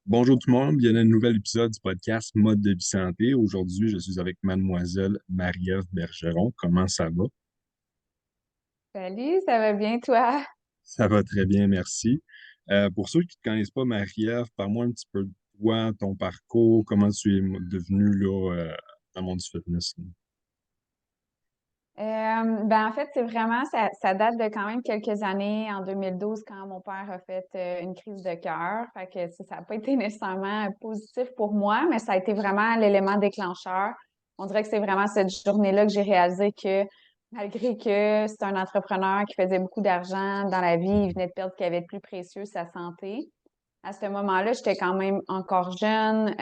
Bonjour tout le monde, bienvenue à un nouvel épisode du podcast Mode de vie santé. Aujourd'hui, je suis avec mademoiselle Marie-Ève Bergeron. Comment ça va? Salut, ça va bien toi? Ça va très bien, merci. Pour ceux qui ne te connaissent pas, Marie-Ève, parle-moi un petit peu de toi, ton parcours, comment tu es devenue là, dans le monde du fitness. En fait, c'est vraiment, ça date de quand même quelques années, en 2012, quand mon père a fait une crise de cœur. Fait que ça n'a pas été nécessairement positif pour moi, mais ça a été vraiment l'élément déclencheur. On dirait que c'est vraiment cette journée-là que j'ai réalisé que malgré que c'est un entrepreneur qui faisait beaucoup d'argent dans la vie, il venait de perdre ce qu'il avait de plus précieux, sa santé. À ce moment-là, j'étais quand même encore jeune.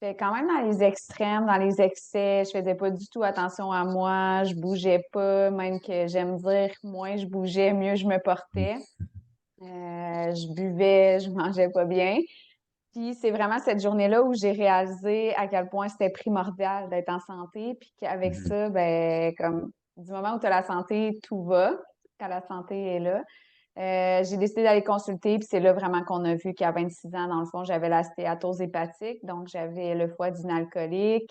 J'étais quand même dans les extrêmes, dans les excès. Je faisais pas du tout attention à moi. Je bougeais pas, même que j'aime dire, moins je bougeais, mieux je me portais. Je buvais, je mangeais pas bien. Puis c'est vraiment cette journée-là où j'ai réalisé à quel point c'était primordial d'être en santé, puis qu'avec Mhm. ça, ben comme du moment où tu as la santé, tout va, quand la santé est là. J'ai décidé d'aller consulter, puis c'est là vraiment qu'on a vu qu'à 26 ans, dans le fond, j'avais la stéatose hépatique, donc j'avais le foie d'inalcoolique.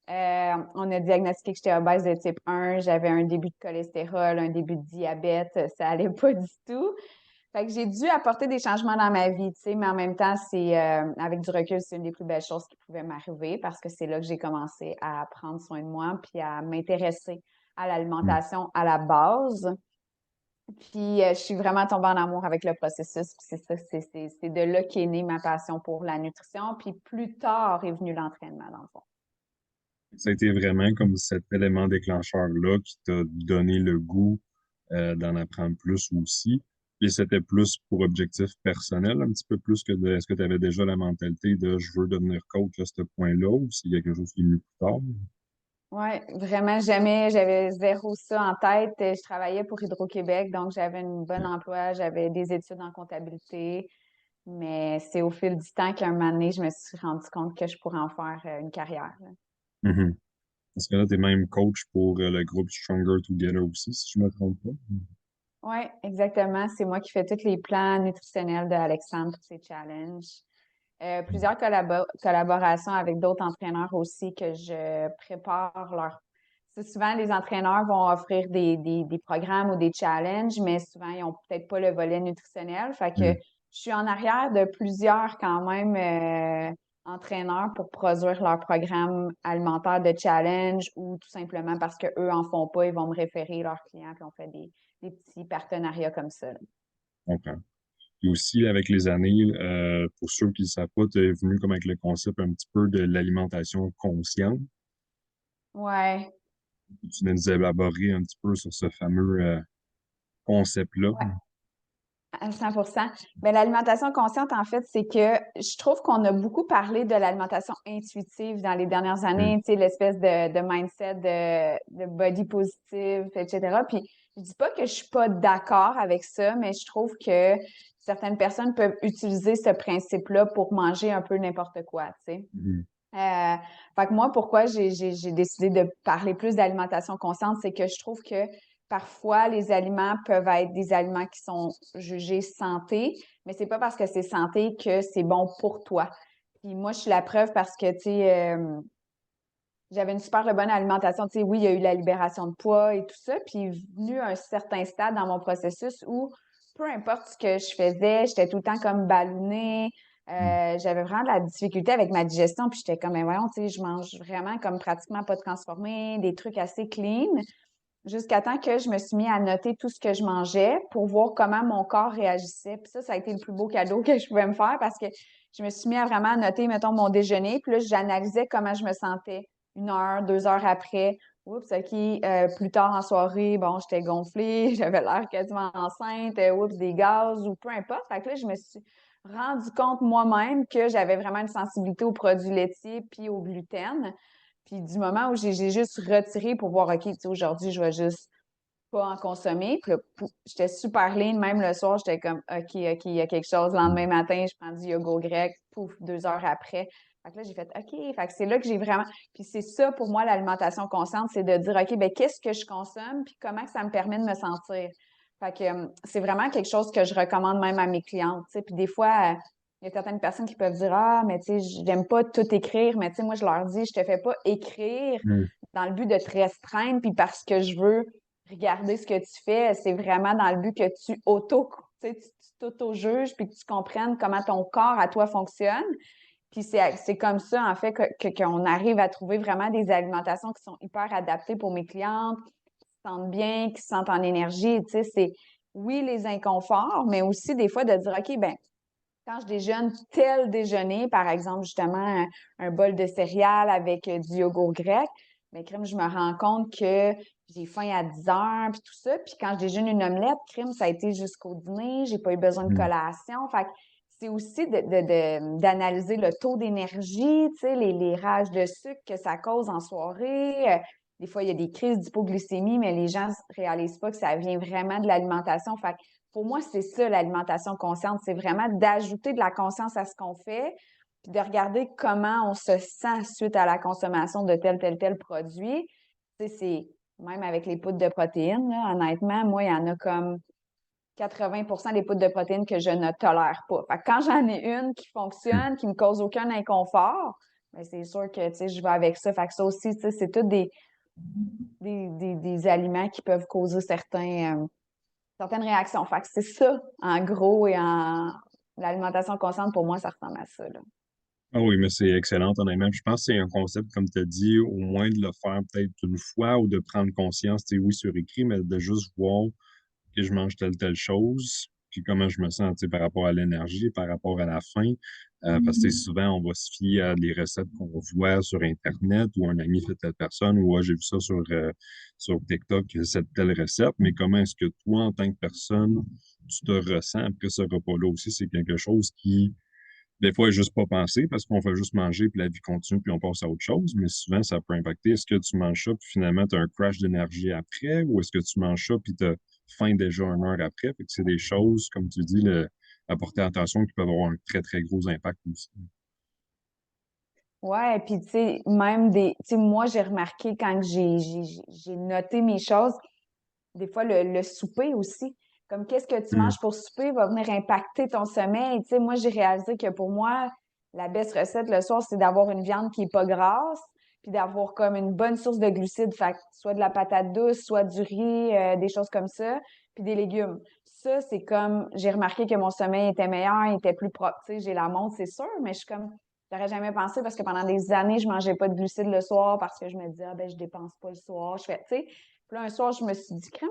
On a diagnostiqué que j'étais obèse de type 1, j'avais un début de cholestérol, un début de diabète, ça allait pas du tout. Fait que j'ai dû apporter des changements dans ma vie, tu sais, mais en même temps, avec du recul, c'est une des plus belles choses qui pouvaient m'arriver parce que c'est là que j'ai commencé à prendre soin de moi puis à m'intéresser à l'alimentation à la base. Puis je suis vraiment tombée en amour avec le processus. Puis c'est ça, c'est de là qu'est née ma passion pour la nutrition. Puis plus tard est venu l'entraînement, dans le fond. Ça a été vraiment comme cet élément déclencheur-là qui t'a donné le goût d'en apprendre plus aussi. Et c'était plus pour objectif personnel, un petit peu plus que de est-ce que tu avais déjà la mentalité de je veux devenir coach à ce point-là ou c'est quelque chose qui est venu plus tard? Ouais, vraiment jamais, j'avais zéro ça en tête. Je travaillais pour Hydro-Québec, donc j'avais un bon emploi, j'avais des études en comptabilité, mais c'est au fil du temps qu'un moment donné, je me suis rendu compte que je pourrais en faire une carrière, là. Mhm. Parce que là, tu es même coach pour le groupe Stronger Together aussi, si je ne me trompe pas. Oui, exactement. C'est moi qui fais tous les plans nutritionnels de Alexandre pour ses challenges. Plusieurs collaborations avec d'autres entraîneurs aussi que je prépare leur. C'est souvent, les entraîneurs vont offrir des programmes ou des challenges, mais souvent, ils n'ont peut-être pas le volet nutritionnel. Fait que Mhm. je suis en arrière de plusieurs quand même entraîneurs pour produire leur programme alimentaire de challenge ou tout simplement parce qu'eux en font pas, ils vont me référer leurs clients puis on fait des petits partenariats comme ça, là. Je comprends. Puis aussi, avec les années, pour ceux qui ne savent pas, tu es venu comme avec le concept un petit peu de l'alimentation consciente. Ouais. Tu viens nous élaborer un petit peu sur ce fameux concept-là. Ouais. À 100%. Mais l'alimentation consciente, en fait, c'est que je trouve qu'on a beaucoup parlé de l'alimentation intuitive dans les dernières Mhm. années, tu sais, l'espèce de mindset de body positive, etc. Puis, je dis pas que je suis pas d'accord avec ça, mais je trouve que certaines personnes peuvent utiliser ce principe-là pour manger un peu n'importe quoi, tu sais. Mhm. Euh, Fait que moi, pourquoi j'ai décidé de parler plus d'alimentation consciente, c'est que je trouve que parfois les aliments peuvent être des aliments qui sont jugés santé, mais c'est pas parce que c'est santé que c'est bon pour toi. Puis moi, je suis la preuve parce que, tu sais, j'avais une super bonne alimentation. Tu sais, oui, il y a eu la libération de poids et tout ça, puis venu un certain stade dans mon processus où peu importe ce que je faisais, j'étais tout le temps comme ballonnée. J'avais vraiment de la difficulté avec ma digestion, puis j'étais comme, mais voyons, tu sais, je mange vraiment comme pratiquement pas transformé, des trucs assez clean, jusqu'à temps que je me suis mis à noter tout ce que je mangeais pour voir comment mon corps réagissait. Puis ça a été le plus beau cadeau que je pouvais me faire parce que je me suis mis à vraiment noter, mettons, mon déjeuner, puis là, j'analysais comment je me sentais 1 heure, 2 heures après. Oups, OK, plus tard en soirée, bon, j'étais gonflée, j'avais l'air quasiment enceinte, oups, des gaz ou peu importe. Fait que là, je me suis rendu compte moi-même que j'avais vraiment une sensibilité aux produits laitiers puis au gluten. Puis du moment où j'ai juste retiré pour voir, OK, tu sais, aujourd'hui, je vais juste pas en consommer. Puis là, j'étais super lean, même le soir, j'étais comme, OK, il y a quelque chose. Le lendemain matin, je prends du yogourt grec, pouf, 2 heures après. Fait que là, j'ai fait, OK. Fait que c'est là que j'ai vraiment. Puis c'est ça pour moi, l'alimentation consciente, c'est de dire, OK, ben qu'est-ce que je consomme, puis comment que ça me permet de me sentir. Fait que c'est vraiment quelque chose que je recommande même à mes clientes, tu sais. Puis des fois, il y a certaines personnes qui peuvent dire, ah, mais tu sais, j'aime pas tout écrire, mais tu sais, moi, je leur dis, je te fais pas écrire Mhm. dans le but de te restreindre, puis parce que je veux regarder ce que tu fais, c'est vraiment dans le but que tu sais, tu t'auto-juges, puis que tu comprennes comment ton corps à toi fonctionne. Puis c'est comme ça, en fait, qu'on arrive à trouver vraiment des alimentations qui sont hyper adaptées pour mes clientes, qui se sentent bien, qui se sentent en énergie. Tu sais, c'est, oui, les inconforts, mais aussi des fois de dire, OK, ben quand je déjeune tel déjeuner, par exemple, justement, un bol de céréales avec du yogourt grec, mais crème, je me rends compte que j'ai faim à 10 heures, puis tout ça. Puis quand je déjeune une omelette, crème, ça a été jusqu'au dîner, j'ai pas eu besoin de Mhm. collation. Fait que c'est aussi d'analyser le taux d'énergie, tu sais, les rages de sucre que ça cause en soirée. Des fois, il y a des crises d'hypoglycémie, mais les gens ne réalisent pas que ça vient vraiment de l'alimentation. Fait que pour moi, c'est ça l'alimentation consciente, c'est vraiment d'ajouter de la conscience à ce qu'on fait, puis de regarder comment on se sent suite à la consommation de tel produit. Tu sais, c'est même avec les poudres de protéines, là, honnêtement, moi, il y en a comme 80% des poudres de protéines que je ne tolère pas. Fait que quand j'en ai une qui Mhm. fonctionne, qui me cause aucun inconfort, ben c'est sûr que tu sais, je vais avec ça. Fait que ça aussi, tu sais, c'est tous des aliments qui peuvent causer certaines réactions. Fait que c'est ça, en gros, et en l'alimentation consciente, pour moi, ça ressemble à ça, là. Ah oui, mais c'est excellent, honnêtement. Je pense que c'est un concept, comme tu as dit, au moins de le faire peut-être une fois ou de prendre conscience, tu sais, oui, sur écrit, mais de juste voir que je mange telle chose, puis comment je me sens, tu sais, par rapport à l'énergie, par rapport à la faim. Parce que tu sais, souvent, on va se fier à des recettes qu'on voit sur Internet ou un ami fait telle personne ou ah, j'ai vu ça sur TikTok, cette telle recette. Mais comment est-ce que toi, en tant que personne, tu te ressens après ce repas-là aussi? C'est quelque chose qui, des fois, est juste pas pensé parce qu'on fait juste manger puis la vie continue puis on passe à autre chose. Mais souvent, ça peut impacter. Est-ce que tu manges ça puis finalement, tu as un crash d'énergie après ou est-ce que tu manges ça puis tu as faim déjà une heure après? Fait que c'est des choses, comme tu dis, à porter attention qui peuvent avoir un très, très gros impact aussi. Ouais, puis tu sais, même tu sais, moi, j'ai remarqué quand j'ai noté mes choses, des fois, le souper aussi. Comme qu'est-ce que tu Mhm. manges pour souper va venir impacter ton sommeil. Tu sais, moi, j'ai réalisé que pour moi, la best recette le soir, c'est d'avoir une viande qui est pas grasse, puis d'avoir comme une bonne source de glucides, fait que soit de la patate douce, soit du riz, des choses comme ça, puis des légumes. Ça, c'est comme, j'ai remarqué que mon sommeil était meilleur, il était plus propre. Tu sais, j'ai la montre, c'est sûr, mais je suis comme, j'aurais jamais pensé parce que pendant des années, je mangeais pas de glucides le soir parce que je me disais, ah ben, je dépense pas le soir. Je fais, tu sais, puis là, un soir, je me suis dit, crème,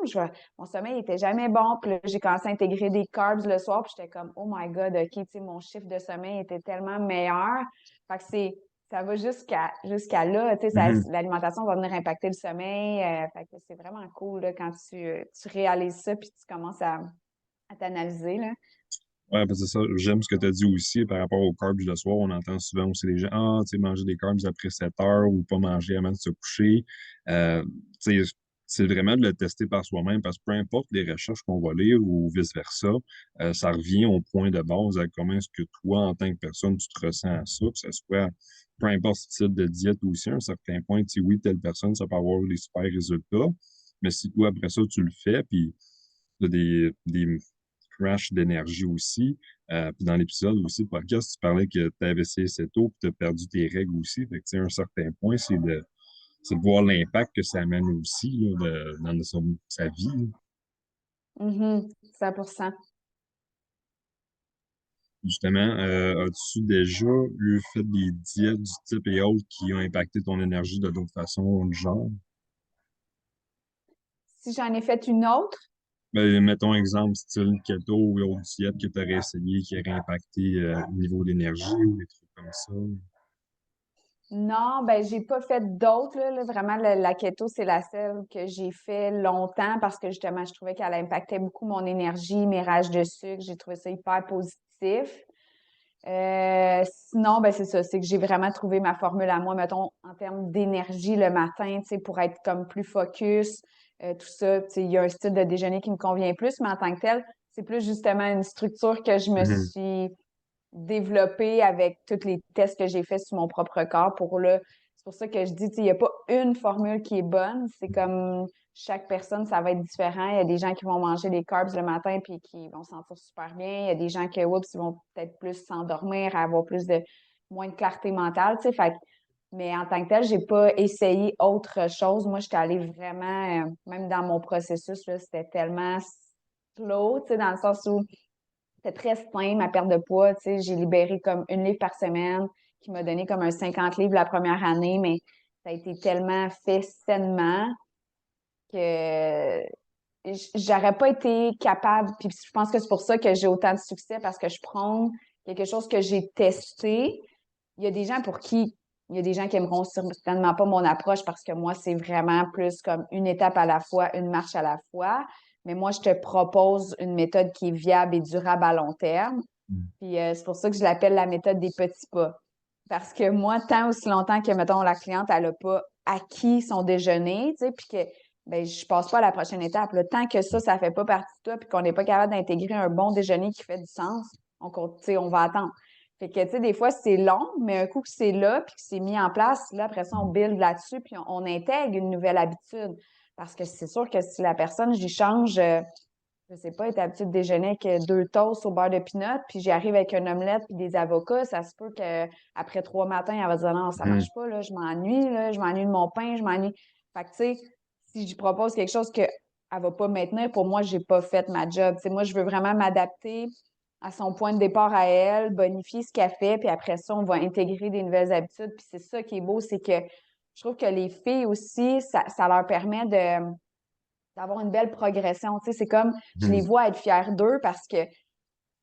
mon sommeil était jamais bon. Puis là, j'ai commencé à intégrer des carbs le soir. Puis j'étais comme, oh my God, OK, tu sais, mon chiffre de sommeil était tellement meilleur. Fait que ça va jusqu'à là. Tu sais, Mhm. l'alimentation va venir impacter le sommeil. Fait que c'est vraiment cool, là, quand tu réalises ça puis tu commences à t'analyser, là. Ouais, parce que ça, j'aime ce que tu as dit aussi par rapport aux carbs le soir. On entend souvent aussi les gens, ah, tu sais, manger des carbs après 7 heures ou pas manger avant de se coucher. Tu sais, c'est vraiment de le tester par soi-même parce que peu importe les recherches qu'on va lire ou vice-versa, ça revient au point de base à comment est-ce que toi, en tant que personne, tu te ressens à ça, que ce soit peu importe ce type de diète aussi, à un certain point, tu sais, oui, telle personne, ça peut avoir des super résultats, mais si toi, après ça, tu le fais, puis tu as des crash d'énergie aussi. Puis dans l'épisode aussi, le podcast, tu parlais que tu avais essayé assez tôt puis tu as perdu tes règles aussi. Fait que, tu sais, à un certain point, c'est de voir l'impact que ça amène aussi là, dans sa vie, là. Mhm, 100%. Justement, as-tu déjà eu fait des diètes du type et autres qui ont impacté ton énergie de d'autres façons, du genre? Si j'en ai fait une autre, Ben, mettons exemple style keto ou autre diète que tu aurais essayé qui aurait impacté le niveau d'énergie ou des trucs comme ça. non, ben j'ai pas fait d'autres, là. Vraiment, la keto, c'est la seule que j'ai fait longtemps parce que justement, je trouvais qu'elle impactait beaucoup mon énergie, mes rages de sucre. J'ai trouvé ça hyper positif. Sinon, ben c'est ça, c'est que j'ai vraiment trouvé ma formule à moi, mettons, en termes d'énergie le matin, tu sais, pour être comme plus focus, tout ça. Tu sais, il y a un style de déjeuner qui me convient plus, mais en tant que tel, c'est plus justement une structure que je me suis développée avec tous les tests que j'ai faits sur mon propre corps pour là, c'est pour ça que je dis, tu sais, il n'y a pas une formule qui est bonne. C'est comme chaque personne, ça va être différent. Il y a des gens qui vont manger des carbs le matin puis qui vont se sentir super bien. Il y a des gens qui, oups, ils vont peut-être plus s'endormir, avoir moins de clarté mentale, tu sais. Mais en tant que tel, j'ai pas essayé autre chose. Moi, j'étais allée vraiment, même dans mon processus, là, c'était tellement slow, tu sais, dans le sens où c'était très sain, ma perte de poids, tu sais. J'ai libéré comme 1 livre par semaine, qui m'a donné comme un 50 livres la première année, mais ça a été tellement fait sainement que j'aurais pas été capable. Puis je pense que c'est pour ça que j'ai autant de succès, parce que je prends quelque chose que j'ai testé. Il y a des gens pour qui, il y a des gens qui aimeront certainement pas mon approche, parce que moi, c'est vraiment plus comme une étape à la fois, une marche à la fois. Mais moi, je te propose une méthode qui est viable et durable à long terme. Mm. Puis c'est pour ça que je l'appelle la méthode des petits pas. Parce que moi, tant aussi longtemps que, mettons, la cliente, elle n'a pas acquis son déjeuner, tu sais, puis que ben, je passe pas à la prochaine étape. Là. Tant que ça fait pas partie de toi, puis qu'on n'est pas capable d'intégrer un bon déjeuner qui fait du sens, tu sais, on va attendre. Fait que, tu sais, des fois, c'est long, mais un coup que c'est là, puis que c'est mis en place, là, après ça, on build là-dessus, puis on intègre une nouvelle habitude. Parce que c'est sûr que si la personne, j'y change, je sais pas, être habituée de déjeuner avec 2 toasts au beurre de pinot, puis j'y arrive avec une omelette puis des avocats, ça se peut qu'après 3 matins, elle va dire non, ça Mm. marche pas, là, je m'ennuie de mon pain, je m'ennuie. Fait que, tu sais, si je propose quelque chose qu'elle va pas maintenir, pour moi, j'ai pas fait ma job. Tu sais, moi, je veux vraiment m'adapter à son point de départ à elle, bonifier ce qu'elle fait, puis après ça, on va intégrer des nouvelles habitudes. Puis c'est ça qui est beau, c'est que je trouve que les filles aussi, ça leur permet d'avoir une belle progression. Tu sais, c'est comme, je les Mm. vois être fiers d'eux parce que, tu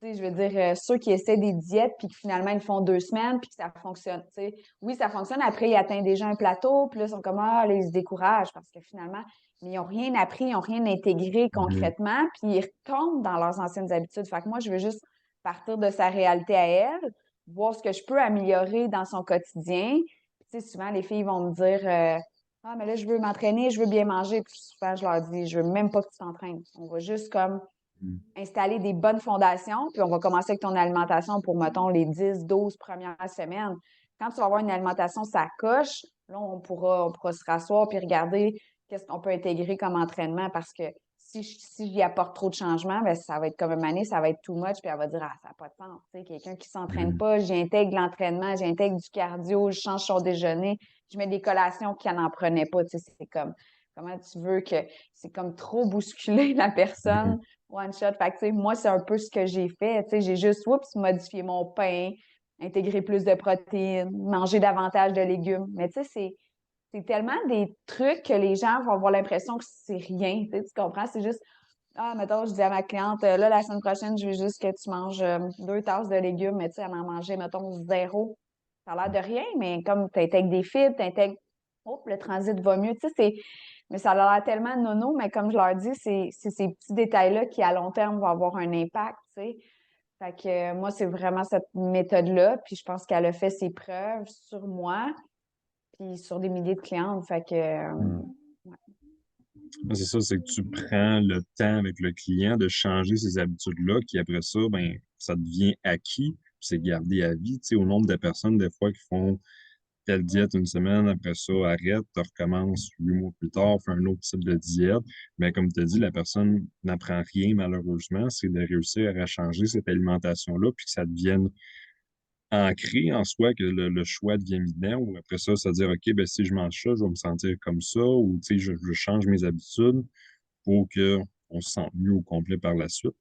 sais, je veux dire, ceux qui essaient des diètes puis que finalement ils font 2 semaines puis que ça fonctionne, tu sais. Oui, ça fonctionne. Après, ils atteignent déjà un plateau, puis là, ils sont comme, ah, là, ils se découragent parce que finalement, mais ils n'ont rien appris, ils n'ont rien intégré Mm. concrètement, puis ils retombent dans leurs anciennes habitudes. Fait que moi, je veux juste partir de sa réalité à elle, voir ce que je peux améliorer dans son quotidien. Puis, tu sais, souvent, les filles vont me dire, ah, mais là, je veux m'entraîner, je veux bien manger. Puis souvent, je leur dis, je veux même pas que tu t'entraînes. On va juste comme Mm. installer des bonnes fondations, puis on va commencer avec ton alimentation pour, mettons, les 10, 12 premières semaines. Quand tu vas avoir une alimentation, ça coche, là, on pourra se rasseoir puis regarder qu'est-ce qu'on peut intégrer comme entraînement, parce que si j'y apporte trop de changements, ben ça va être comme une année, ça va être too much, puis elle va dire, ah, ça n'a pas de sens. Tu sais, quelqu'un qui s'entraîne Mm. pas, j'intègre l'entraînement, j'intègre du cardio, je change son déjeuner, je mets des collations qui n'en prenaient pas. Tu sais, c'est comme, comment tu veux que, c'est comme trop bousculer la Mm. personne one shot. Fait que, tu sais, moi, c'est un peu ce que j'ai fait. Tu sais, j'ai juste, oups, modifié mon pain, intégré plus de protéines, manger davantage de légumes. Mais tu sais, c'est tellement des trucs que les gens vont avoir l'impression que c'est rien. Tu comprends? C'est juste, ah, mettons, je dis à ma cliente, là, la semaine prochaine, je veux juste que tu manges 2 tasses de légumes, mais tu sais, elle en mangeait, mettons, 0. Ça a l'air de rien, mais comme tu intègres des fibres, tu intègres, oh, le transit va mieux. Tu sais, mais ça a l'air tellement nono, mais comme je leur dis, c'est ces petits détails-là qui, à long terme, vont avoir un impact, tu sais. Fait que moi, c'est vraiment cette méthode-là, puis je pense qu'elle a fait ses preuves sur moi, puis sur des milliers de clientes. Fait que, Mm. ouais. C'est ça, c'est que tu prends le temps avec le client de changer ces habitudes-là, qui après ça, ben, ça devient acquis, puis c'est gardé à vie. Tu sais, au nombre de personnes, des fois, qui font telle diète une semaine, après ça, arrête, tu recommences 8 mois plus tard, fais un autre type de diète. Mais comme tu as dit, la personne n'apprend rien, malheureusement, c'est de réussir à changer cette alimentation-là, puis que ça devienne ancré en soi, que le choix devient évident, ou après ça, se dire, OK, ben, si je mange ça, je vais me sentir comme ça, ou tu sais, je change mes habitudes pour qu'on se sente mieux au complet par la suite.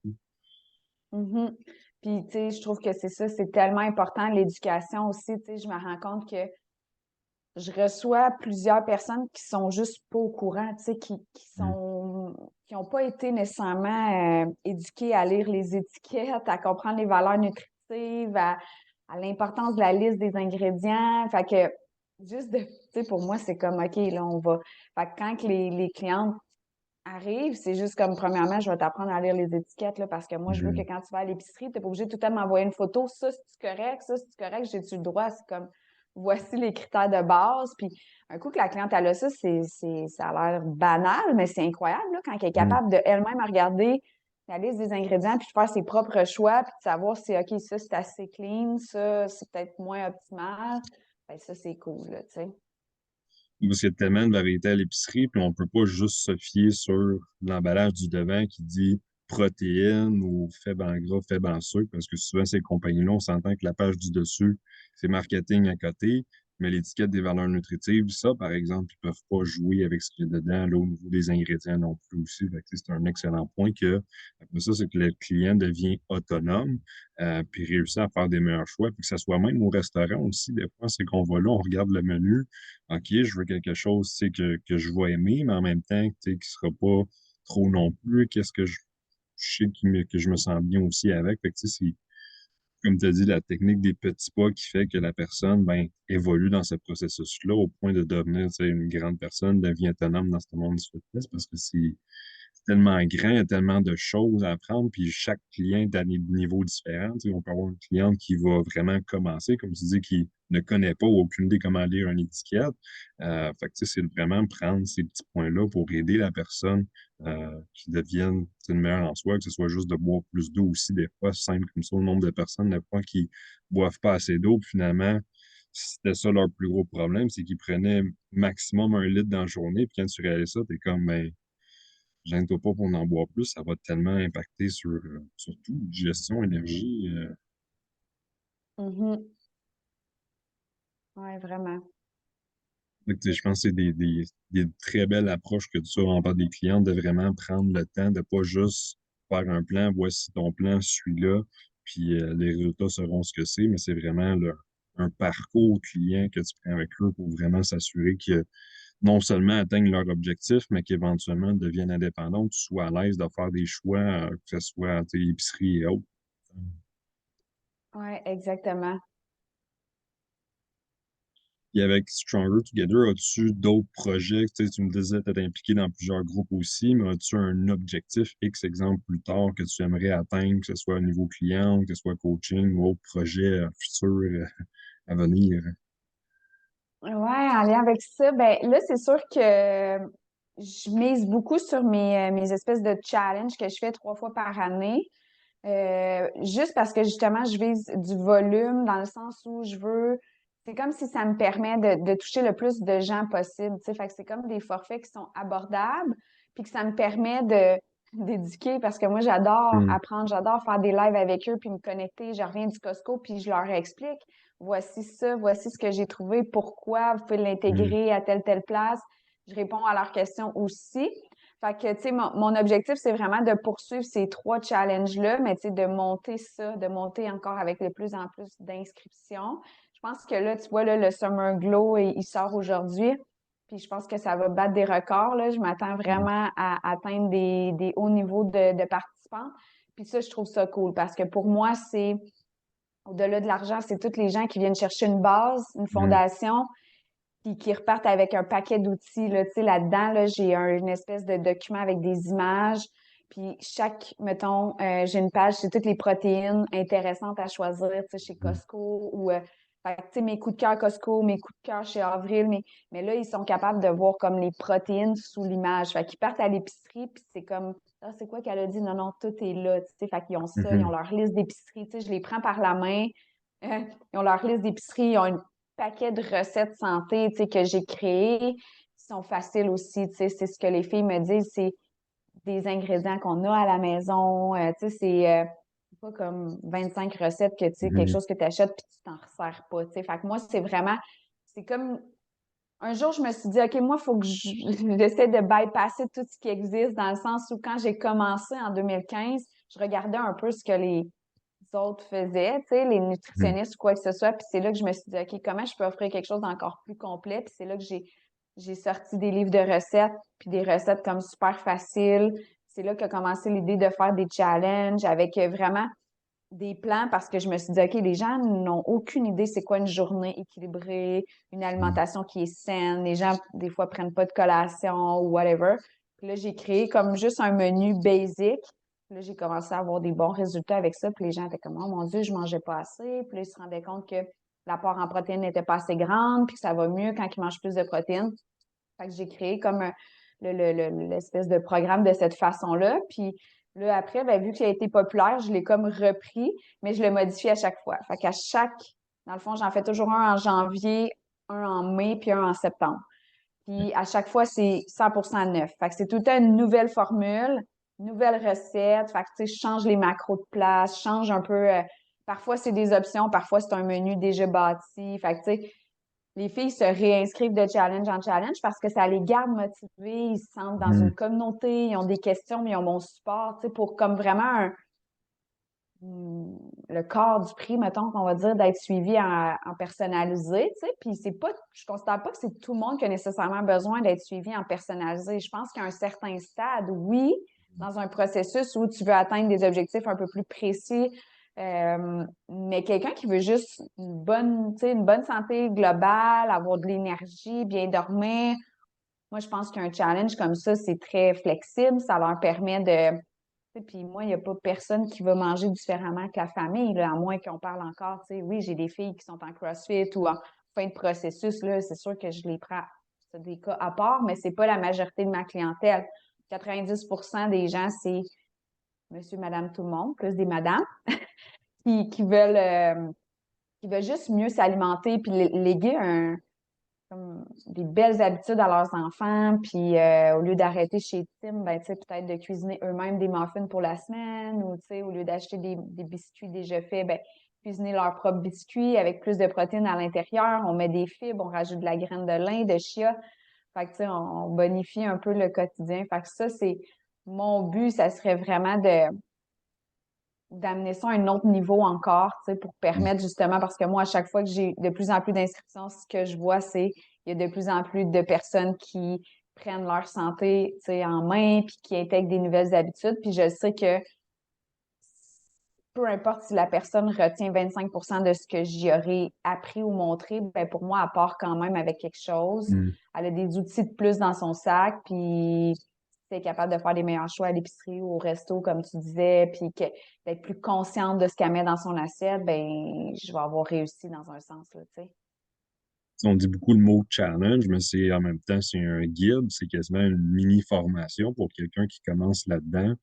Mhm. Puis, tu sais, je trouve que c'est ça, c'est tellement important, l'éducation aussi. Tu sais, je me rends compte que je reçois plusieurs personnes qui sont juste pas au courant, tu sais, Mm. qui ont pas été nécessairement éduquées à lire les étiquettes, à comprendre les valeurs nutritives, à l'importance de la liste des ingrédients. Fait que, juste de, tu sais, pour moi, c'est comme, OK, là, on va. Fait que quand que les clientes arrivent, c'est juste comme, premièrement, je vais t'apprendre à lire les étiquettes, là, parce que moi, je veux que Mhm. quand tu vas à l'épicerie, t'es pas obligé tout le temps de m'envoyer une photo. Ça, c'est correct, ça, c'est correct, j'ai-tu le droit? C'est comme, voici les critères de base. Puis, un coup que la cliente elle a ça, ça a l'air banal, mais c'est incroyable, là, quand elle est Mm. capable de elle-même regarder la liste des ingrédients, puis de faire ses propres choix, puis de savoir si, OK, ça, c'est assez clean, ça, c'est peut-être moins optimal. Ben, ça, c'est cool, là, tu sais. Parce qu'il y a tellement de variétés à l'épicerie, puis on peut pas juste se fier sur l'emballage du devant qui dit protéines ou faible en gras, faible en sucre, parce que souvent, ces compagnies-là, on s'entend que la page du dessus, c'est marketing à côté, mais l'étiquette des valeurs nutritives, ça, par exemple, ils peuvent pas jouer avec ce qu'il y a dedans, là, au niveau des ingrédients non plus aussi. Fait que, c'est un excellent point que, après ça, c'est que le client devient autonome, puis réussit à faire des meilleurs choix, puis que ça soit même au restaurant aussi, des fois, c'est qu'on va là, on regarde le menu, OK, je veux quelque chose, tu sais, que je vais aimer, mais en même temps, tu sais, qui sera pas trop non plus. Qu'est-ce que je sais que je me sens bien aussi avec. Fait que, tu sais, c'est, comme tu as dit, la technique des petits pas qui fait que la personne, ben, évolue dans ce processus-là au point de devenir, tu sais, une grande personne, devient autonome dans ce monde du fitness parce que c'est tellement grand, il y a tellement de choses à apprendre, puis chaque client est à des niveaux différents. Tu sais, on peut avoir une cliente qui va vraiment commencer, comme tu dis, qui ne connaît pas ou aucune idée comment lire une étiquette. Fait que, tu sais, c'est vraiment prendre ces petits points-là pour aider la personne qui devienne tu sais, une meilleure en soi, que ce soit juste de boire plus d'eau aussi, des fois, simple comme ça, le nombre de personnes, des fois, qui boivent pas assez d'eau, puis finalement, c'était ça leur plus gros problème, c'est qu'ils prenaient maximum 1 litre dans la journée, puis quand tu réalises ça, t'es comme, ben, gêne-toi pas pour en boire plus, ça va tellement impacter sur tout, digestion, énergie. Mhm. Ouais, vraiment. Fait que, tu sais, je pense que c'est des très belles approches que tu as en part des clients, de vraiment prendre le temps de pas juste faire un plan, voici ton plan, suis-là, puis les résultats seront ce que c'est, mais c'est vraiment un parcours client que tu prends avec eux pour vraiment s'assurer que non seulement atteignent leur objectif, mais qu'éventuellement deviennent indépendants, que tu sois à l'aise de faire des choix, que ce soit tes épiceries et autres. Ouais, exactement. Et avec Stronger Together, as-tu d'autres projets? Tu sais, tu me disais être impliqué dans plusieurs groupes aussi, mais as-tu un objectif X exemple plus tard que tu aimerais atteindre, que ce soit au niveau client, que ce soit coaching ou autre projet futur à venir? Ouais, en lien avec ça, ben là, c'est sûr que je mise beaucoup sur mes espèces de challenges que je fais 3 fois par année. Juste parce que justement, je vise du volume dans le sens où je veux. C'est comme si ça me permet de toucher le plus de gens possible. Tu sais, fait que c'est comme des forfaits qui sont abordables, puis que ça me permet de d'éduquer parce que moi, j'adore Hmm. apprendre, j'adore faire des lives avec eux, puis me connecter. Je reviens du Costco, puis je leur explique. Voici ça, voici ce que j'ai trouvé, pourquoi vous pouvez Hmm. l'intégrer à telle place. Je réponds à leurs questions aussi. Fait que, tu sais, mon objectif, c'est vraiment de poursuivre ces 3 challenges-là, mais tu sais, de monter ça, de monter encore avec de plus en plus d'inscriptions. Je pense que là, tu vois, là, le Summer Glow, il sort aujourd'hui. Puis je pense que ça va battre des records, là. Je m'attends Hmm. vraiment à atteindre des hauts niveaux de participants. Puis ça, je trouve ça cool parce que pour moi, c'est au-delà de l'argent, c'est tous les gens qui viennent chercher une base, une Hmm. fondation, puis qui repartent avec un paquet d'outils. Là, tu sais, là-dedans, là, j'ai une espèce de document avec des images. Puis mettons, j'ai une page, c'est toutes les protéines intéressantes à choisir, tu sais, chez Hmm. Costco ou, fait que, tu sais, mes coups de cœur Costco, mes coups de cœur chez Avril, mais là, ils sont capables de voir comme les protéines sous l'image. Fait qu'ils partent à l'épicerie, puis c'est comme, ah, c'est quoi qu'elle a dit? Non, non, tout est là, tu sais. Fait qu'ils ont ça, ils ont Hmm. leur liste d'épicerie, tu sais, je les prends par la main. Ils ont leur liste d'épicerie, ils ont un paquet de recettes santé, tu sais, que j'ai créées, qui sont faciles aussi, tu sais, c'est ce que les filles me disent, c'est des ingrédients qu'on a à la maison, tu sais, c'est pas comme 25 recettes que, tu sais, quelque Hmm. chose que tu achètes puis tu t'en resserres pas, tu sais. Fait que moi, c'est vraiment, c'est comme, un jour, je me suis dit, OK, moi, il faut que j'essaie de bypasser tout ce qui existe dans le sens où quand j'ai commencé en 2015, je regardais un peu ce que les autres faisaient, tu sais, les Hmm. nutritionnistes ou quoi que ce soit. Puis c'est là que je me suis dit, OK, comment je peux offrir quelque chose d'encore plus complet? Puis c'est là que j'ai sorti des livres de recettes, puis des recettes comme super faciles. C'est là qu'a commencé l'idée de faire des challenges avec vraiment des plans parce que je me suis dit, OK, les gens n'ont aucune idée c'est quoi une journée équilibrée, une Hmm. alimentation qui est saine. Les gens, des fois, prennent pas de collation ou whatever. Puis là, j'ai créé comme juste un menu basic. Puis là, j'ai commencé à avoir des bons résultats avec ça. Puis les gens étaient comme, oh mon Dieu, je mangeais pas assez. Puis là, ils se rendaient compte que l'apport en protéines n'était pas assez grande, puis que ça va mieux quand ils mangent plus de protéines. Fait que j'ai créé comme l'espèce de programme de cette façon-là. Puis là, après, ben, vu qu'il a été populaire, je l'ai comme repris, mais je le modifie à chaque fois. Fait qu'à chaque, dans le fond, j'en fais toujours un en janvier, un en mai, puis un en septembre. Puis à chaque fois, c'est 100% neuf. Fait que c'est tout le temps une nouvelle formule, nouvelle recette. Fait que tu sais, je change les macros de place, je change un peu. Parfois, c'est des options, parfois, c'est un menu déjà bâti. Fait que tu sais, les filles se réinscrivent de challenge en challenge parce que ça les garde motivées, ils se sentent dans Mhm. une communauté, ils ont des questions, mais ils ont mon support, tu sais, pour comme vraiment le corps du prix, mettons, qu'on va dire, d'être suivi en personnalisé, tu sais. Puis c'est pas, je considère pas que c'est tout le monde qui a nécessairement besoin d'être suivi en personnalisé. Je pense qu'à un certain stade, oui, dans un processus où tu veux atteindre des objectifs un peu plus précis, mais quelqu'un qui veut juste tu sais, une bonne santé globale, avoir de l'énergie, bien dormir, moi, je pense qu'un challenge comme ça, c'est très flexible. Ça leur permet de tu sais, puis moi, il n'y a pas personne qui va manger différemment que la famille, là, à moins qu'on parle encore, tu sais, oui, j'ai des filles qui sont en CrossFit ou en fin de processus, là, c'est sûr que je les prends, c'est des cas à part, mais c'est pas la majorité de ma clientèle. 90% des gens, c'est monsieur, madame, tout le monde, plus des madames, qui veulent juste mieux s'alimenter puis léguer comme des belles habitudes à leurs enfants, puis au lieu d'arrêter chez Tim, ben, tu sais, peut-être de cuisiner eux-mêmes des muffins pour la semaine, ou, tu sais, au lieu d'acheter des biscuits déjà faits, ben, cuisiner leurs propres biscuits avec plus de protéines à l'intérieur. On met des fibres, on rajoute de la graine de lin, de chia. Fait que, tu sais, on bonifie un peu le quotidien. Fait que ça, c'est mon but, ça serait vraiment d'amener ça à un autre niveau encore, tu sais, pour permettre justement, parce que moi, à chaque fois que j'ai de plus en plus d'inscriptions, ce que je vois, c'est qu'il y a de plus en plus de personnes qui prennent leur santé, tu sais, en main, puis qui intègrent des nouvelles habitudes. Puis je sais que peu importe si la personne retient 25% de ce que j'y aurais appris ou montré, ben pour moi, elle part quand même avec quelque chose. Mhm. Elle a des outils de plus dans son sac, puis c'est capable de faire des meilleurs choix à l'épicerie ou au resto, comme tu disais, puis d'être plus consciente de ce qu'elle met dans son assiette, ben je vais avoir réussi dans un sens, là, tu sais. On dit beaucoup le mot challenge, mais c'est en même temps, c'est un guide, c'est quasiment une mini-formation pour quelqu'un qui commence là-dedans,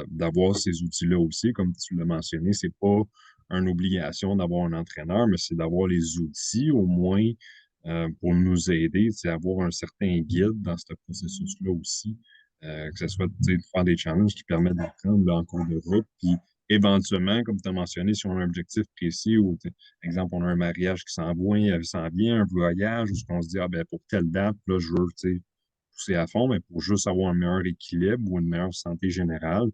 d'avoir ces outils-là aussi. Comme tu l'as mentionné, c'est pas une obligation d'avoir un entraîneur, mais c'est d'avoir les outils au moins pour nous aider, c'est avoir un certain guide dans ce processus-là aussi, que ce soit tu sais, de faire des challenges qui permettent d'apprendre là, en cours de route, puis éventuellement, comme tu as mentionné, si on a un objectif précis ou exemple, on a un mariage qui s'en vient, un voyage, où on se dit, ah ben, pour telle date, là, je veux, tu sais, pousser à fond, mais pour juste avoir un meilleur équilibre ou une meilleure santé générale,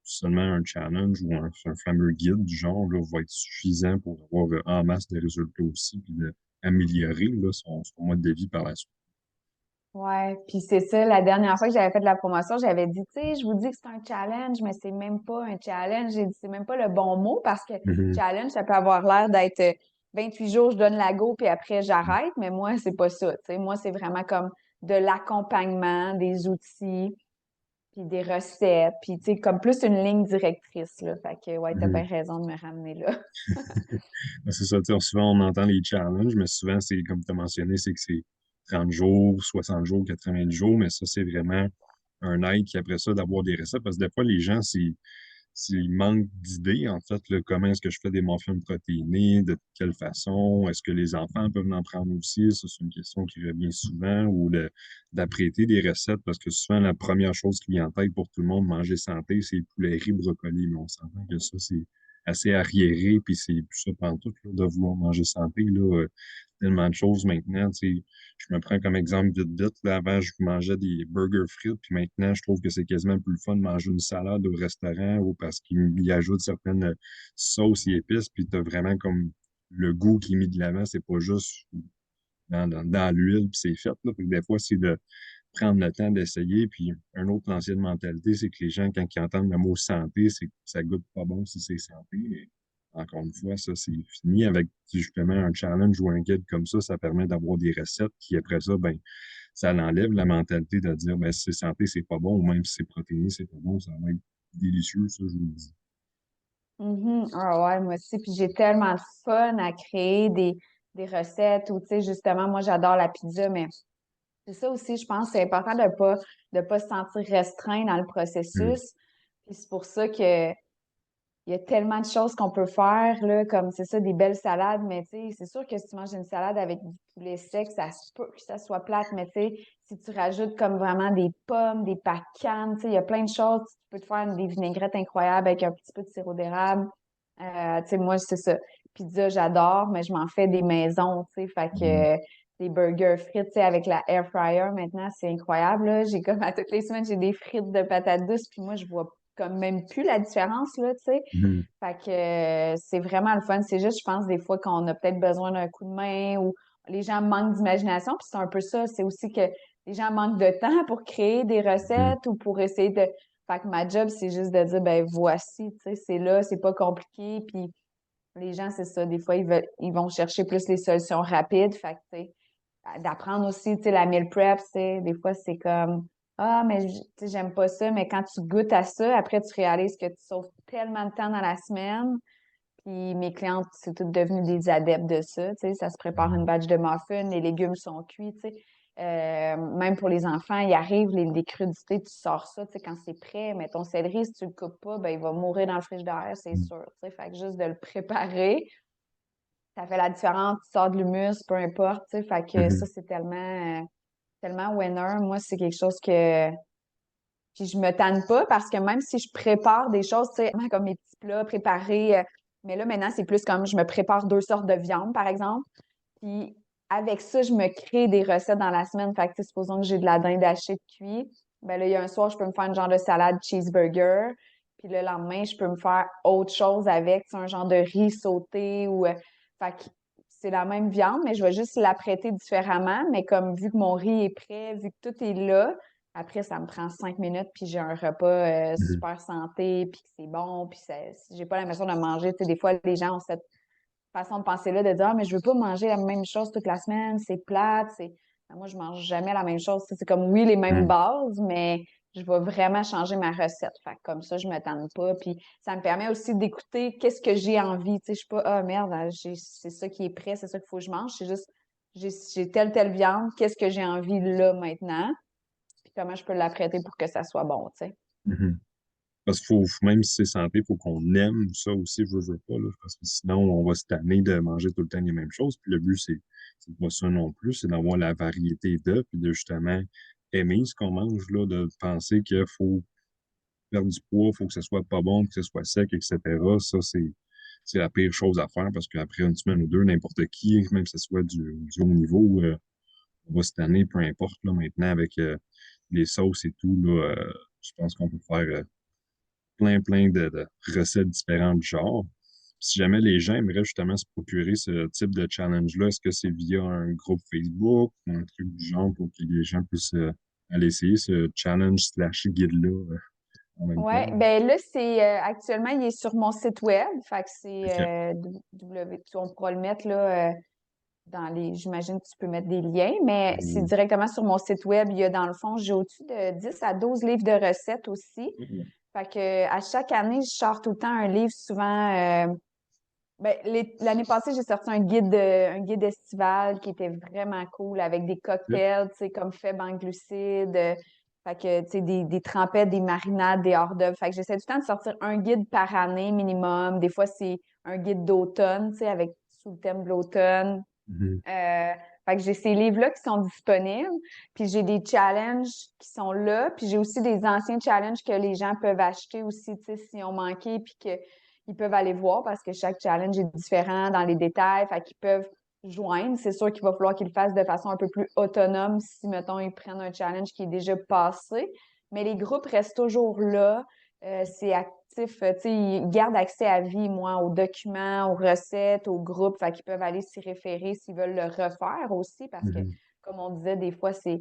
seulement un challenge ou un fameux guide du genre, là, va être suffisant pour avoir en masse de résultats aussi, puis d'améliorer, là, son mode de vie par la suite. Ouais, puis c'est ça, la dernière fois que j'avais fait de la promotion, j'avais dit, tu sais, je vous dis que c'est un challenge, mais c'est même pas un challenge. J'ai dit, c'est même pas le bon mot parce que Mhm. challenge, ça peut avoir l'air d'être 28 jours, je donne la go, puis après j'arrête, mais moi, c'est pas ça. Tu sais, moi, c'est vraiment comme de l'accompagnement, des outils, puis des recettes, puis tu sais, comme plus une ligne directrice, là. Fait que, ouais, t'as bien Mhm. raison de me ramener là. Ben, c'est ça, tu sais, souvent on entend les challenges, mais souvent c'est comme tu as mentionné, c'est que c'est 30 jours, 60 jours, 90 jours, mais ça c'est vraiment un aide qui après ça d'avoir des recettes parce que des fois les gens s'ils manquent d'idées en fait là, comment est-ce que je fais des muffins protéinés, de quelle façon, est-ce que les enfants peuvent en prendre aussi, ça c'est une question qui revient souvent ou d'apprêter des recettes parce que souvent la première chose qui vient en tête pour tout le monde manger santé, c'est poulet riz brocoli, mais on s'entend que ça c'est assez arriéré, puis c'est plus ça pantoute, là, de vouloir manger santé, là, tellement de choses maintenant, tu sais, je me prends comme exemple vite, là, avant, je mangeais des burgers frites, puis maintenant, je trouve que c'est quasiment plus le fun de manger une salade au restaurant ou parce qu'ils y ajoutent certaines sauces et épices, puis t'as vraiment comme le goût qui est mis de l'avant, c'est pas juste dans l'huile, puis c'est fait, là. Fait que des fois, c'est de prendre le temps d'essayer. Puis, une autre ancienne mentalité, c'est que les gens, quand ils entendent le mot santé, c'est que ça goûte pas bon si c'est santé. Et encore une fois, ça, c'est fini. Avec justement un challenge ou un guide comme ça permet d'avoir des recettes qui, après ça, ben, ça l'enlève la mentalité de dire, ben, si c'est santé, c'est pas bon, ou même si c'est protéiné, c'est pas bon, ça va être délicieux, ça, je vous le dis. Mhm. Ah ouais, moi aussi. Puis j'ai tellement de fun à créer des recettes ou, tu sais, justement, moi, j'adore la pizza, mais c'est ça aussi, je pense, c'est important de pas se sentir restreint dans le Hum, processus. Puis c'est pour ça que il y a tellement de choses qu'on peut faire, là, comme c'est ça, des belles salades, mais tu sais, c'est sûr que si tu manges une salade avec du poulet sec, ça se peut que ça soit plate, mais tu sais, si tu rajoutes comme vraiment des pommes, des pacanes, tu sais, il y a plein de choses. Tu peux te faire des vinaigrettes incroyables avec un petit peu de sirop d'érable. Tu sais, moi, c'est ça. Pizza, j'adore, mais je m'en fais des maisons, tu sais, fait Mhm. que des burgers frites, tu sais, avec la air fryer maintenant, c'est incroyable, là. J'ai comme à toutes les semaines, j'ai des frites de patates douces, puis moi, je vois comme même plus la différence, là, tu sais. Mhm. Fait que c'est vraiment le fun. C'est juste, je pense, des fois qu'on a peut-être besoin d'un coup de main ou les gens manquent d'imagination. Puis c'est un peu ça. C'est aussi que les gens manquent de temps pour créer des Mhm. recettes ou pour essayer de. Fait que ma job, c'est juste de dire, ben voici, tu sais, c'est là, c'est pas compliqué. Puis les gens, c'est ça. Des fois, ils vont chercher plus les solutions rapides. Fait que, tu sais, d'apprendre aussi, tu sais, la meal prep, tu sais, des fois, c'est comme, ah, mais tu sais, j'aime pas ça, mais quand tu goûtes à ça, après, tu réalises que tu sauves tellement de temps dans la semaine. Puis mes clientes, c'est toutes devenues des adeptes de ça, tu sais, ça se prépare une Mhm. batch de muffins, les légumes sont cuits, tu sais. Même pour les enfants, ils arrivent, les crudités, tu sors ça, tu sais, quand c'est prêt, mais ton céleri, si tu le coupes pas, ben, il va mourir dans le frigidaire, c'est sûr, tu sais. Fait que juste de le préparer, ça fait la différence, tu sors de l'humus, peu importe, tu sais. Fait que ça, Mhm. c'est tellement winner. Moi, c'est quelque chose que puis je me tanne pas parce que même si je prépare des choses, tu sais, comme mes petits plats préparés, mais là maintenant c'est plus comme je me prépare 2 sortes de viande par exemple. Puis avec ça, je me crée des recettes dans la semaine. Fait que tu sais, supposons que j'ai de la dinde hachée de cuit, ben là il y a un soir je peux me faire une genre de salade cheeseburger. Puis le lendemain je peux me faire autre chose avec, tu sais, un genre de riz sauté ou fait que c'est la même viande, mais je vais juste l'apprêter différemment. Mais comme vu que mon riz est prêt, vu que tout est là, après, ça me prend 5 minutes, puis j'ai un repas Mhm. super santé, puis que c'est bon, puis j'ai pas l'impression de manger. Tu sais, des fois, les gens ont cette façon de penser-là, de dire, ah, mais je veux pas manger la même chose toute la semaine, c'est plate, c'est. Ben, moi, je mange jamais la même chose. Tu sais, c'est comme, oui, les mêmes Mhm. bases, mais je vais vraiment changer ma recette. Fait que comme ça, je me tente pas. Puis ça me permet aussi d'écouter qu'est-ce que j'ai envie. Tu sais, je suis pas, ah, merde, c'est ça qui est prêt, c'est ça qu'il faut que je mange. C'est juste, j'ai telle viande, qu'est-ce que j'ai envie là maintenant? Puis comment je peux l'apprêter pour que ça soit bon, tu sais. Mhm. Parce même si c'est santé, il faut qu'on aime ça aussi, je veux pas, là, parce que sinon, on va se tanner de manger tout le temps les mêmes choses. Puis le but, c'est pas ça non plus, c'est d'avoir la variété de, puis de justement aimer ce qu'on mange, là, de penser qu'il faut perdre du poids, il faut que ce soit pas bon, que ce soit sec, etc. Ça, c'est la pire chose à faire parce qu'après une semaine ou deux, n'importe qui, même que ce soit du haut niveau, on va se tanner, peu importe, là, maintenant, avec les sauces et tout, là, je pense qu'on peut faire plein de recettes différentes du genre. Si jamais les gens aimeraient justement se procurer ce type de challenge-là, est-ce que c'est via un groupe Facebook ou un truc du genre pour que les gens puissent aller essayer ce challenge slash guide-là en même temps? Ouais, ben là, c'est actuellement, il est sur mon site web. Fait que c'est OK. on pourra le mettre là dans les. J'imagine que tu peux mettre des liens, mais c'est Ou- directement sur mon site web. Il y a dans le fond, j'ai au-dessus de 10 à 12 livres de recettes aussi. Fait que à chaque année, je sors tout le temps un livre souvent. Ben, l'année passée, j'ai sorti un guide estival qui était vraiment cool avec des OK. cocktails, tu sais, comme faibles en glucides. Fait que, tu sais, des trempettes, des marinades, des hors d'œuvre. Fait que j'essaie tout le temps de sortir un guide par année minimum. Des fois, c'est un guide d'automne, tu sais, avec sous le thème de l'automne. Mhm. Euh, Fait que j'ai ces livres-là qui sont disponibles, puis j'ai des challenges qui sont là, puis j'ai aussi des anciens challenges que les gens peuvent acheter aussi, tu sais, s'ils ont manqué, puis qu'ils peuvent aller voir parce que chaque challenge est différent dans les détails, fait qu'ils peuvent joindre. C'est sûr qu'il va falloir qu'ils le fassent de façon un peu plus autonome si, mettons, ils prennent un challenge qui est déjà passé, mais les groupes restent toujours là. C'est actif, tu sais, ils gardent accès à vie, moi, aux documents, aux recettes, aux groupes, fait qu'ils peuvent aller s'y référer s'ils veulent le refaire aussi, parce que, Mhm. comme on disait, des fois, c'est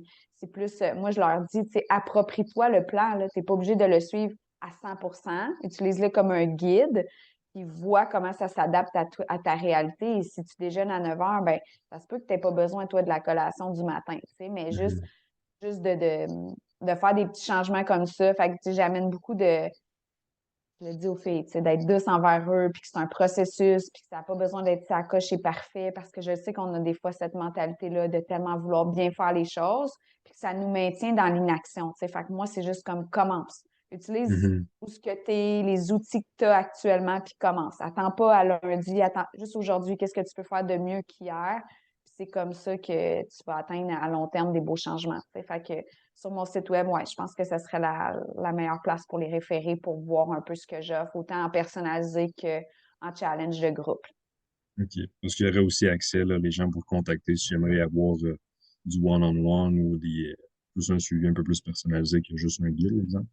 plus, moi, je leur dis, tu sais, approprie-toi le plan, là, t'es pas obligé de le suivre à 100%, utilise-le comme un guide, puis vois comment ça s'adapte à ta réalité, et si tu déjeunes à 9 heures, ben, ça se peut que t'aies pas besoin, toi, de la collation du matin, tu sais, mais Mhm. juste de faire des petits changements comme ça, fait que, tu sais, j'amène beaucoup de je le dis aux filles, tu sais, d'être douce envers eux, puis que c'est un processus, puis que ça n'a pas besoin d'être ça coche et parfait, parce que je sais qu'on a des fois cette mentalité-là de tellement vouloir bien faire les choses, puis que ça nous maintient dans l'inaction, tu sais. Fait que moi, c'est juste comme commence. Utilise Mhm. où ce que tu es, les outils que tu as actuellement, puis commence. Attends pas à lundi, attends juste aujourd'hui, qu'est-ce que tu peux faire de mieux qu'hier. Puis c'est comme ça que tu vas atteindre à long terme des beaux changements. Tu sais. Fait que sur mon site web, ouais, je pense que ça serait la meilleure place pour les référer pour voir un peu ce que j'offre, autant en personnalisé qu'en challenge de groupe. OK. Parce qu'il y aurait aussi accès, là, les gens pour contacter si j'aimerais avoir du one-on-one ou plus un suivi un peu plus personnalisé que juste un guide, par exemple.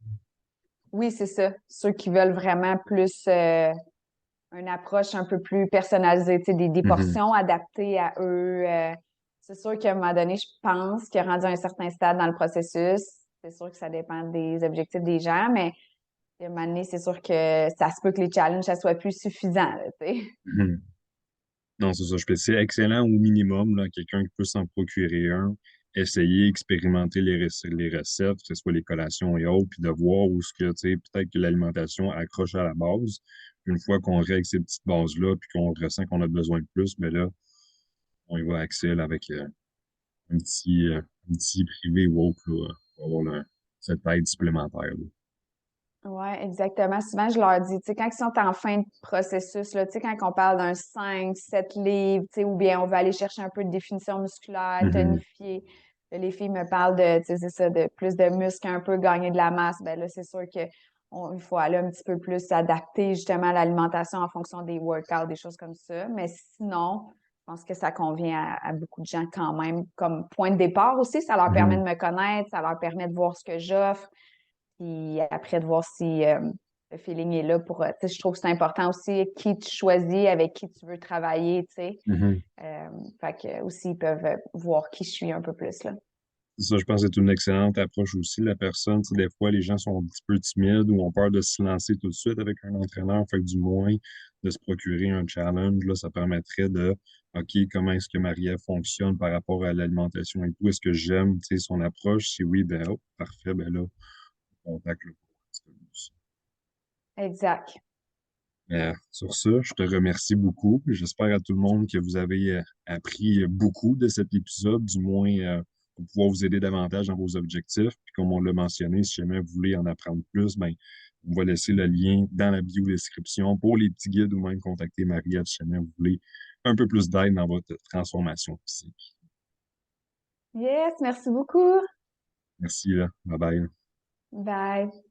Oui, c'est ça. Ceux qui veulent vraiment plus une approche un peu plus personnalisée, tu sais, des Mhm. portions adaptées à eux. C'est sûr qu'à un moment donné, je pense que rendu à un certain stade dans le processus, c'est sûr que ça dépend des objectifs des gens, mais à un moment donné, c'est sûr que ça se peut que les challenges, ça soit plus suffisant, là, tu sais. Mhm. Non, c'est ça. C'est excellent au minimum, là, quelqu'un qui peut s'en procurer un, essayer, expérimenter les recettes, que ce soit les collations et autres, puis de voir où ce que, tu sais, peut-être que l'alimentation accroche à la base. Une fois qu'on règle ces petites bases-là, puis qu'on ressent qu'on a besoin de plus, mais là, on y va accès là, avec un petit privé woke là, pour avoir cette aide supplémentaire. Là. Oui, exactement. Souvent, je leur dis, tu sais, quand ils sont en fin de processus, là, tu sais, quand on parle d'un 5, 7 livres, tu sais, ou bien on va aller chercher un peu de définition musculaire, Mhm, tonifier. Là, les filles me parlent de, tu sais, c'est ça, de plus de muscles, un peu gagner de la masse. Ben là, c'est sûr que il faut aller un petit peu plus adapter justement l'alimentation en fonction des workouts, des choses comme ça. Mais sinon, je pense que ça convient à beaucoup de gens quand même. Comme point de départ aussi, ça leur permet de mhm, me connaître, ça leur permet de voir ce que j'offre. Puis après, de voir si le feeling est là pour. Tu sais, je trouve que c'est important aussi qui tu choisis, avec qui tu veux travailler, tu sais. mhm. Euh, Fait que aussi, ils peuvent voir qui je suis un peu plus, là. Ça, je pense que c'est une excellente approche aussi. La personne, tu sais, des fois, les gens sont un petit peu timides ou ont peur de se lancer tout de suite avec un entraîneur. Fait que du moins, de se procurer un challenge, là, ça permettrait de, OK, comment est-ce que Marie-Ève fonctionne par rapport à l'alimentation et tout? Est-ce que j'aime, tu sais, son approche? Si oui, ben, oh, parfait, ben là, on contacte le coach. Exact. Sur ça, je te remercie beaucoup. J'espère à tout le monde que vous avez appris beaucoup de cet épisode, du moins pour pouvoir vous aider davantage dans vos objectifs. Puis comme on l'a mentionné, si jamais vous voulez en apprendre plus, ben, on va laisser le lien dans la bio-description pour les petits guides ou même contacter Marie-Ève si jamais vous voulez un peu plus d'aide dans votre transformation physique. Yes, merci beaucoup. Merci, là. Bye bye. Bye.